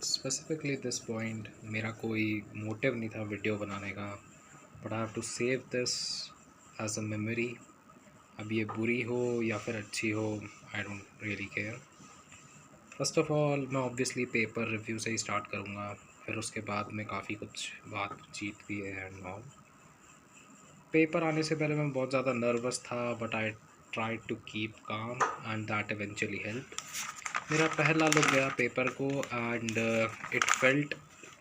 Specifically this point मेरा कोई motive नहीं था वीडियो बनाने का, but I have to save this as a memory. अब ये बुरी हो या फिर अच्छी हो, I don't really care. First of all मैं ऑब्वियसली पेपर रिव्यू से ही स्टार्ट करूँगा, फिर उसके बाद में काफ़ी कुछ बातचीत भी है एंड ऑल। पेपर आने से पहले मैं बहुत ज़्यादा नर्वस था, but I try to keep calm and that eventually help. मेरा पहला लुक गया पेपर को and it felt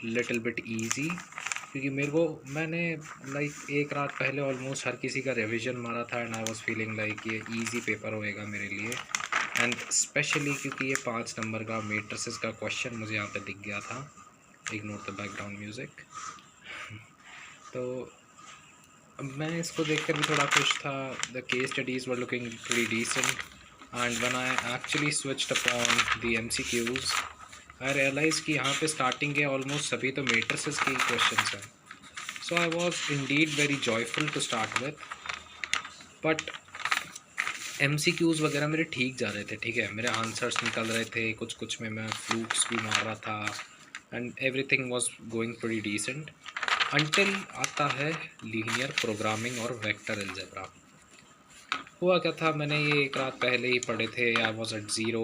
little bit easy, क्योंकि मैंने लाइक एक रात पहले ऑलमोस्ट हर किसी का रिवीजन मारा था and I was feeling like ये ईजी पेपर होएगा मेरे लिए। एंड स्पेशली क्योंकि ये 5 नंबर का मेट्रिसेस का क्वेश्चन मुझे यहाँ पे दिख गया था। Ignore the background music. तो मैं इसको देखकर भी थोड़ा खुश था। The case studies were looking pretty decent and when I actually switched upon the MCQs I realise कि यहाँ पे स्टार्टिंग के ऑलमोस्ट सभी तो मेट्रिसेस के क्वेश्चंस हैं। So I was indeed very joyful to start with, but MCQs वगैरह मेरे ठीक जा रहे थे, ठीक है, मेरे आंसर्स निकल रहे थे, कुछ कुछ में मैं फ्लूक्स भी मार रहा था and everything was going pretty decent until आता है लीनियर प्रोग्रामिंग और वेक्टर अलजेब्रा। हुआ क्या था, मैंने ये एक रात पहले ही पढ़े थे। I was at zero.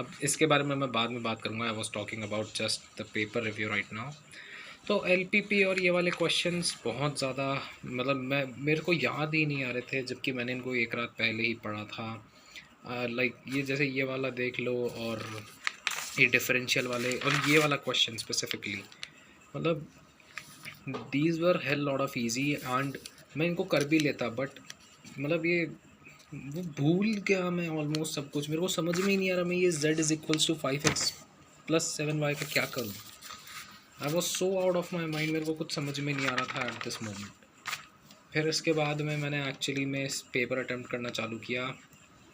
अब इसके बारे में मैं बाद में बात करूँगा। I was talking about just the paper review right now. तो एलपीपी और ये वाले क्वेश्चंस बहुत ज़्यादा, मतलब मैं मेरे को याद ही नहीं आ रहे थे, जबकि मैंने इनको एक रात पहले ही पढ़ा था। लाइक ये जैसे ये वाला देख लो, और ये डिफरेंशियल वाले, और ये वाला क्वेश्चन स्पेसिफिकली, मतलब these were hell lot of easy and मैं इनको कर भी लेता, बट मतलब ये वो भूल गया मैं ऑलमोस्ट सब कुछ। मेरे को समझ में ही नहीं आ रहा मैं ये z is equals to 5x+7y का क्या करूँ। I was so out of my mind, मेरे को कुछ समझ में नहीं आ रहा था एट दिस मोमेंट। फिर इसके बाद में मैंने एक्चुअली में इस पेपर अटैम्प्ट करना चालू किया।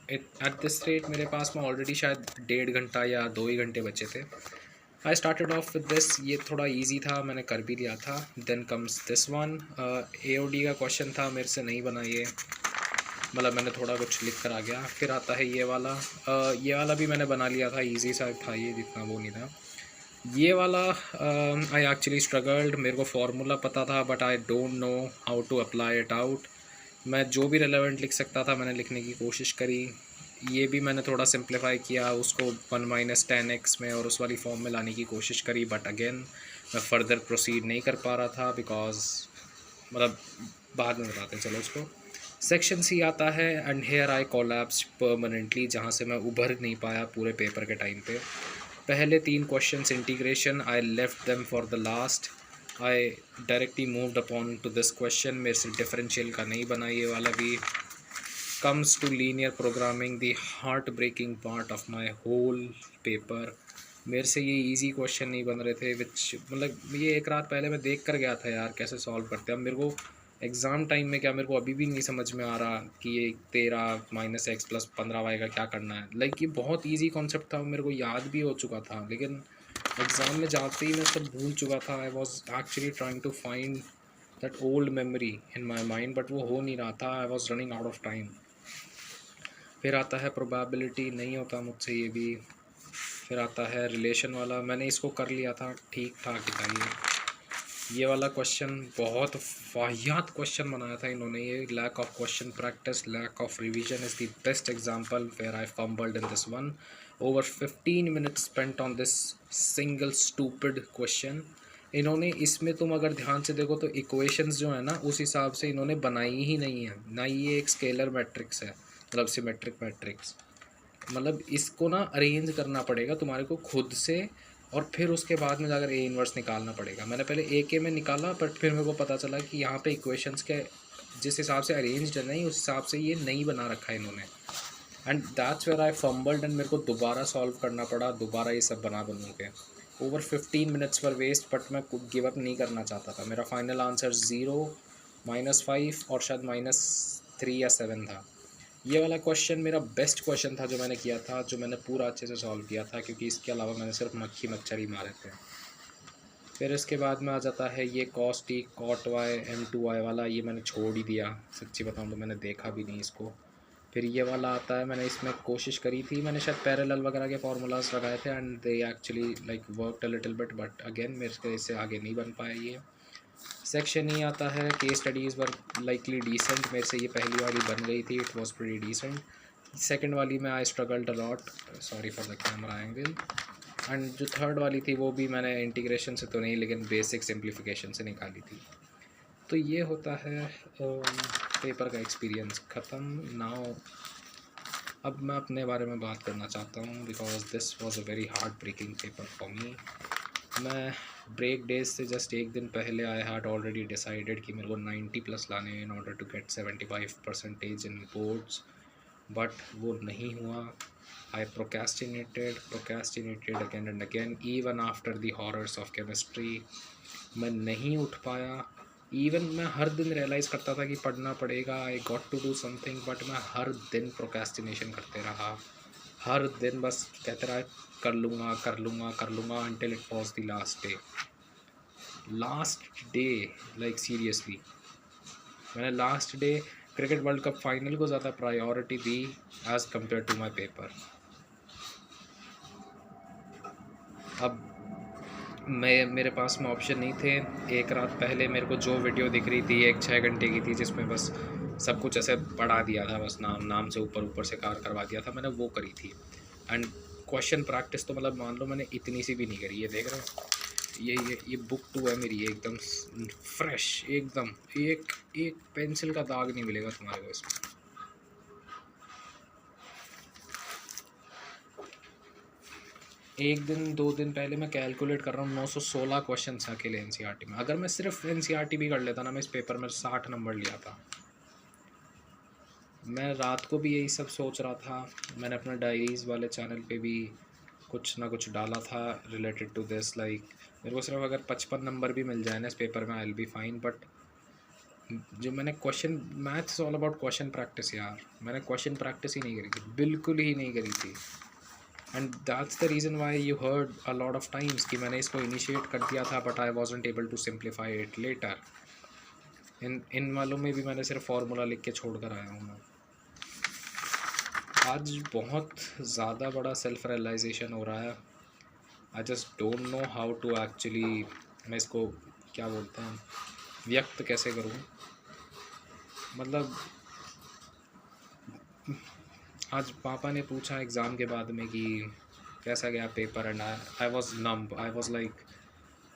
एट दिस रेट मेरे पास में ऑलरेडी शायद 1.5 घंटा या 2 ही घंटे बचे थे। I started off with this, ये थोड़ा इजी था, मैंने कर भी लिया था। Then comes this one, AOD का क्वेश्चन था, मेरे से नहीं बना ये, मतलब मैंने थोड़ा कुछ लिख कर आ गया। फिर आता है ये वाला भी मैंने बना लिया था, इजी सा था ये, जितना वो नहीं था। ये वाला आई एक्चुअली स्ट्रगल्ड, मेरे को फार्मूला पता था but I don't know how to apply it out. मैं जो भी रेलेवेंट लिख सकता था मैंने लिखने की कोशिश करी। ये भी मैंने थोड़ा सिंप्लीफाई किया उसको 1 - 10x में और उस वाली फॉर्म में लाने की कोशिश करी, बट अगेन मैं फ़र्दर प्रोसीड नहीं कर पा रहा था बिकॉज, मतलब बाद में बताते हैं चलो उसको। सेक्शन सी आता है and here I collapse permanently, जहाँ से मैं उभर नहीं पाया पूरे पेपर के टाइम पे। पहले 3 questions integration, I left them for the last. I directly moved upon to this question, मेरे से डिफरेंशियल का नहीं बना ये वाला भी। Comes to linear programming, the heart breaking part of my whole paper. मेरे से ये इजी क्वेश्चन नहीं बन रहे थे, विच मतलब ये एक रात पहले मैं देख कर गया था यार कैसे सॉल्व करते हैं। अब मेरे को एग्ज़ाम टाइम में क्या, मेरे को अभी भी नहीं समझ में आ रहा कि ये 13 - x + 15y का क्या करना है। लाइक ये बहुत इजी कॉन्सेप्ट था, मेरे को याद भी हो चुका था, लेकिन एग्ज़ाम में जाते ही मैं सब भूल चुका था। I was actually trying to find that old memory in my mind, but वो हो नहीं रहा था। I was running out of time. फिर आता है प्रोबेबिलिटी, नहीं होता मुझसे ये भी। फिर आता है रिलेशन वाला, मैंने इसको कर लिया था, ठीक ठाक ही था ये वाला क्वेश्चन बहुत वाहियात क्वेश्चन बनाया था इन्होंने। ये lack of question practice, lack of revision is the best example where I fumbled in this one. Over 15 minutes spent on this single stupid question. इन्होंने इसमें तुम अगर ध्यान से देखो तो इक्वेशंस जो है ना उस हिसाब से इन्होंने बनाई ही नहीं है, ना ये एक स्केलर मैट्रिक्स है, मतलब सिमेट्रिक मैट्रिक्स। मतलब इसको ना अरेंज करना पड़ेगा तुम्हारे को खुद से, और फिर उसके बाद में जाकर ए इन्वर्स निकालना पड़ेगा। मैंने पहले ए के में निकाला, बट फिर मेरे को पता चला कि यहाँ पे इक्वेशंस के जिस हिसाब से अरेंज है नहीं, उस हिसाब से ये नहीं बना रखा है इन्होंने। And that's where I fumbled and मेरे को दोबारा सॉल्व करना पड़ा, दोबारा ये सब बना के। ओवर 15 मिनट्स पर वेस्ट, बट मैं गिव अप नहीं करना चाहता था। मेरा फाइनल आंसर 0, -5 और शायद -3 या 7 था। ये वाला क्वेश्चन मेरा बेस्ट क्वेश्चन था जो मैंने किया था, जो मैंने पूरा अच्छे से सॉल्व किया था, क्योंकि इसके अलावा मैंने सिर्फ मक्खी मच्छर ही मारे थे। फिर इसके बाद में आ जाता है ये cos t cot y m2y वाला, ये मैंने छोड़ ही दिया, सच्ची बताऊँ तो मैंने देखा भी नहीं इसको। फिर ये वाला आता है, मैंने इसमें कोशिश करी थी, मैंने शायद पैरेलल वगैरह के फार्मूलाज लगाए थे and they actually like worked a little bit, but again मेरे से इससे आगे नहीं बन पाया ये। सेक्शन ही आता है, case studies were likely decent, मेरे से ये पहली वाली बन गई थी, it was pretty decent. Second वाली में I struggled a lot, sorry for the camera angle. And जो थर्ड वाली थी वो भी मैंने इंटीग्रेशन से तो नहीं लेकिन बेसिक सिंप्लीफिकेशन से निकाली थी। तो ये होता है पेपर का एक्सपीरियंस ख़त्म। नाउ अब मैं अपने बारे में बात करना चाहता हूँ, because this was a very heart breaking paper for me. मैं ब्रेक डेज से जस्ट एक दिन पहले आई हैड ऑलरेडी डिसाइडेड कि मेरे को 90 प्लस लाने हैं in order to get 75% in boards, but वो नहीं हुआ। I procrastinated again and again, even after the horrors of chemistry. मैं नहीं उठ पाया। इवन मैं हर दिन रियलाइज़ करता था कि पढ़ना पड़ेगा, I got to do something, but मैं हर दिन प्रोकेस्टिनेशन करते रहा। हर दिन बस कहते रहा कर लूँगा कर लूँगा कर लूँगा, until it was the last day like seriously। मैंने last day cricket world cup final को ज़्यादा प्रायोरिटी दी as compare to my paper. अब मेरे पास में ऑप्शन नहीं थे। एक रात पहले मेरे को जो वीडियो दिख रही थी, एक 6 घंटे की थी, जिसमें बस सब कुछ ऐसे पढ़ा दिया था, बस नाम से ऊपर से कार करवा दिया था, मैंने वो करी थी। एंड क्वेश्चन प्रैक्टिस तो मतलब मान लो मैंने इतनी सी भी नहीं करी। ये देख रहे हो, ये बुक 2 है मेरी, एकदम फ्रेश, एकदम एक पेंसिल का दाग नहीं मिलेगा तुम्हारे को इसमें। एक दिन 2 दिन पहले मैं कैलकुलेट कर रहा हूँ 916 क्वेश्चन अकेले एनसीईआरटी में। अगर मैं सिर्फ एनसीईआरटी भी कर लेता ना, मैं इस पेपर में 60 नंबर लिया था। मैं रात को भी यही सब सोच रहा था। मैंने अपने डायरीज़ वाले चैनल पे भी कुछ ना कुछ डाला था रिलेटेड टू दिस, लाइक मेरे को सिर्फ अगर 55 नंबर भी मिल जाए ना इस पेपर में, I will be fine. But जो मैंने question, maths all about question practice यार, मैंने क्वेश्चन प्रैक्टिस ही नहीं करी थी, बिल्कुल ही नहीं करी थी। And that's the reason why you heard a lot of times कि मैंने इसको इनिशिएट कर दिया था, but I wasn't able to simplify it later. इन वालों में भी मैंने सिर्फ फार्मूला लिख के छोड़ कर आया हूँ मैं। आज बहुत ज़्यादा बड़ा सेल्फ रियलाइजेशन हो रहा है। I just don't know how to actually, मैं इसको क्या बोलते हैं, व्यक्त कैसे करूँ। मतलब आज पापा ने पूछा एग्ज़ाम के बाद में कि कैसा गया paper, and I was numb, I was like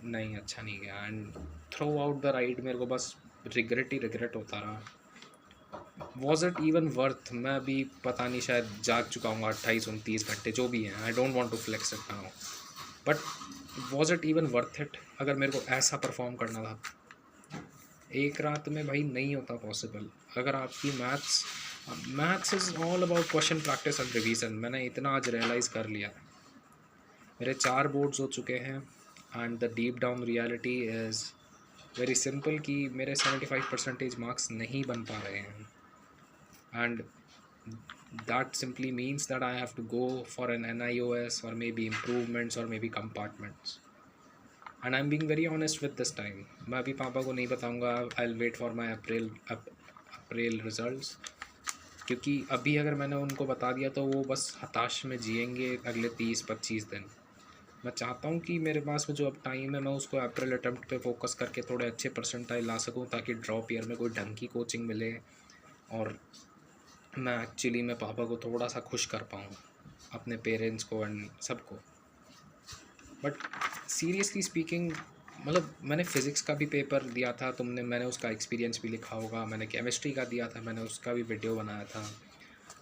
नहीं अच्छा नहीं गया। And through out the ride मेरे को बस रिग्रेट ही रिग्रेट होता रहा। वॉज इट इवन वर्थ, मैं अभी पता नहीं शायद जाग चुका हूँ 28-29 घंटे जो भी हैं, I don't want to flex it now, but was it even worth it अगर मेरे को ऐसा परफॉर्म करना था। एक रात में भाई नहीं होता पॉसिबल। अगर आपकी maths is all about question practice and revision. मैंने इतना आज रियलाइज़ कर लिया। मेरे 4 बोर्ड्स हो चुके हैं and the deep down reality is very simple कि मेरे 75% मार्क्स नहीं बन पा रहे हैं। And that simply means that I have to go for an NIOS or maybe improvements or maybe compartments, and I'm being very honest with this time। मैं अभी पापा को नहीं बताऊंगा, I'll wait for my April results, क्योंकि अभी अगर मैंने उनको बता दिया तो वो बस हताश में जिएंगे अगले 30-25 दिन। मैं चाहता हूँ कि मेरे पास में जो अब टाइम है मैं उसको अप्रैल अटेम्प्ट पे फोकस करके थोड़े अच्छे परसेंटाइल ला सकूँ, ताकि ड्रॉप ईयर में कोई ढंग की कोचिंग मिले और मैं एक्चुअली मैं पापा को थोड़ा सा खुश कर पाऊँ, अपने पेरेंट्स को एंड सबको। बट सीरियसली स्पीकिंग, मतलब मैंने फ़िज़िक्स का भी पेपर दिया था, मैंने उसका एक्सपीरियंस भी लिखा होगा। मैंने केमिस्ट्री का दिया था, मैंने उसका भी वीडियो बनाया था।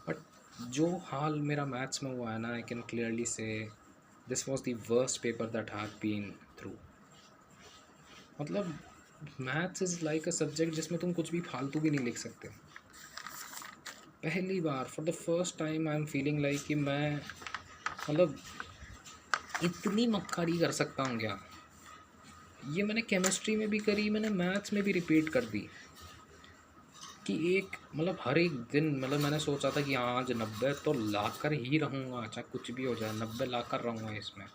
बट जो हाल मेरा मैथ्स में हुआ है ना, I can clearly see this was the worst paper that have been through. मतलब maths is like a subject जिसमें तुम कुछ भी फालतू भी नहीं लिख सकते। पहली बार for the first time I am feeling like कि मैं मतलब इतनी मक्कारी कर सकता हूँ क्या। ये मैंने केमिस्ट्री में भी करी, मैंने मैथ्स में भी रिपीट कर दी कि एक मतलब हर एक दिन, मतलब मैंने सोचा था कि आज 90 तो ला कर ही रहूँगा, चाहे कुछ भी हो जाए 90 ला कर रहूँगा इसमें।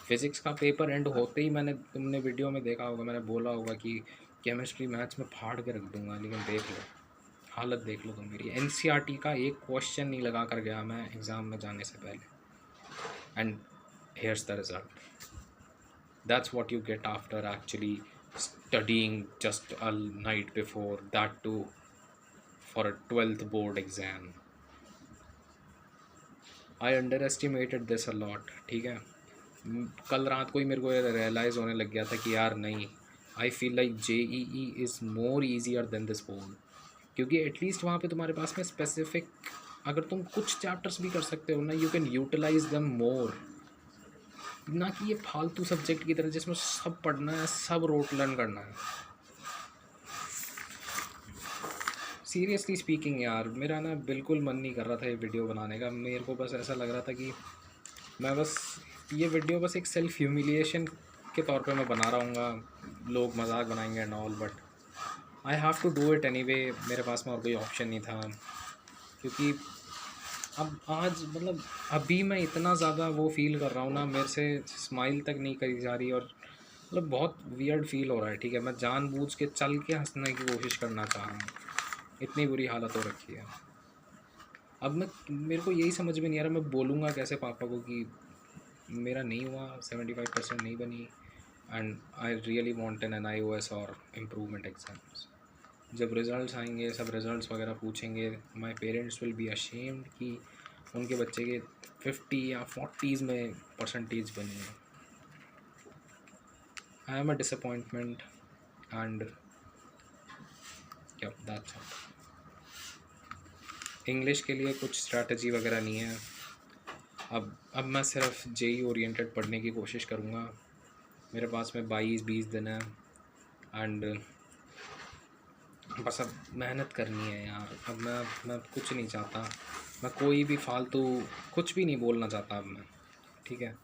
फ़िज़िक्स का पेपर एंड होते ही तुमने वीडियो में देखा होगा, मैंने बोला होगा कि केमिस्ट्री मैथ्स में फाड़ के रख दूँगा, लेकिन देख लो हालत देख लो तुम मेरी। एनसीईआरटी का एक क्वेश्चन नहीं लगा कर गया मैं एग्ज़ाम में जाने से पहले, and here's the result. That's what you get after actually studying just a night before, that too for a 12th board exam. I underestimated this a lot, ठीक है। कल रात को ही मेरे को रियलाइज़ होने लग गया था कि यार नहीं, I feel like JEE is more easier than this board, क्योंकि एटलीस्ट वहाँ पे तुम्हारे पास में स्पेसिफिक, अगर तुम कुछ चैप्टर्स भी कर सकते हो ना, you can utilise them more, ना कि ये फालतू सब्जेक्ट की तरह जिसमें सब पढ़ना है, सब रोट लर्न करना है। सीरियसली स्पीकिंग यार, मेरा ना बिल्कुल मन नहीं कर रहा था ये वीडियो बनाने का। मेरे को बस ऐसा लग रहा था कि मैं बस ये वीडियो बस एक सेल्फ ह्यूमिलिएशन के तौर पे मैं बना रहा हूँ, लोग मजाक बनाएंगे and all, but I have to do it anyway. मेरे पास में और कोई ऑप्शन नहीं था, क्योंकि अब आज मतलब अभी मैं इतना ज़्यादा वो फील कर रहा हूँ ना, मेरे से स्माइल तक नहीं करी जा रही, और मतलब बहुत वियर्ड फील हो रहा है, ठीक है। मैं जानबूझ के चल के हंसने की कोशिश करना चाह रहा हूँ, इतनी बुरी हालत हो रखी है। अब मेरे को यही समझ में नहीं आ रहा मैं बोलूँगा कैसे पापा को कि मेरा नहीं हुआ, 75% नहीं बनी, and I really want an NIOS और इम्प्रूवमेंट एग्ज़ाम्स। जब रिज़ल्ट्स आएंगे, सब रिज़ल्ट्स वगैरह पूछेंगे, my parents will be ashamed कि उनके बच्चे के 50 या 40s में परसेंटेज बनी है। I am a disappointment, and या दैट्स ऑल। इंग्लिश के लिए कुछ स्ट्रैटेजी वगैरह नहीं है। अब मैं सिर्फ JEE ओरिएंटेड पढ़ने की कोशिश करूँगा। मेरे पास में 22-20 दिन है, एंड बस अब मेहनत करनी है यार। अब मैं कुछ नहीं चाहता, मैं कोई भी फालतू कुछ भी नहीं बोलना चाहता अब मैं, ठीक है।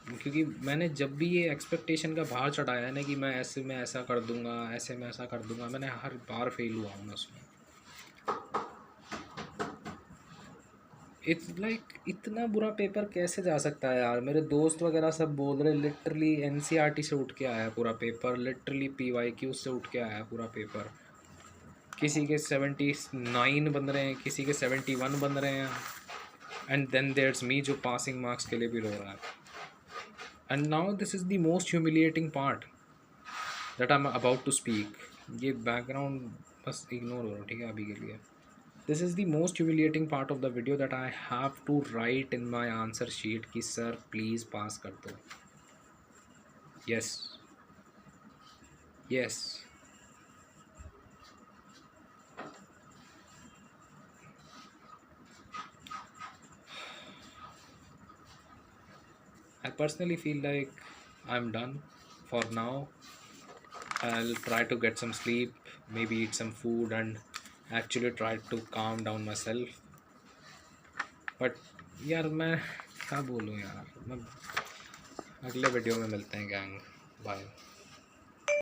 क्योंकि मैंने जब भी ये एक्सपेक्टेशन का भार चढ़ाया है ना कि मैं ऐसे में ऐसा कर दूंगा, ऐसे में ऐसा कर दूंगा, मैंने हर बार फेल हुआ हूँ उसमें। इट्स लाइक इतना बुरा पेपर कैसे जा सकता है यार। मेरे दोस्त वगैरह सब बोल रहे लिटरली NCERT से उठ के आया पूरा पेपर, लिटरली PYQ से उठ के आया पूरा पेपर। किसी के 79 बन रहे हैं, किसी के 71 बन रहे हैं, एंड देन देयर्स मी जो पासिंग मार्क्स के लिए भी रो रहा है। And now this is the most humiliating part that I am about to speak. ये बैकग्राउंड बस इग्नोर करो, ठीक है अभी के लिए। This is the most humiliating part of the video that I have to write in my answer sheet कि sir please pass कर दो। Yes yes, I personally feel like I'm done for now. I'll try to get some sleep, maybe eat some food, and actually try to calm down myself. But यार मैं क्या बोलूँ यार, मैं अगले video में मिलते हैं गैंग, बाय।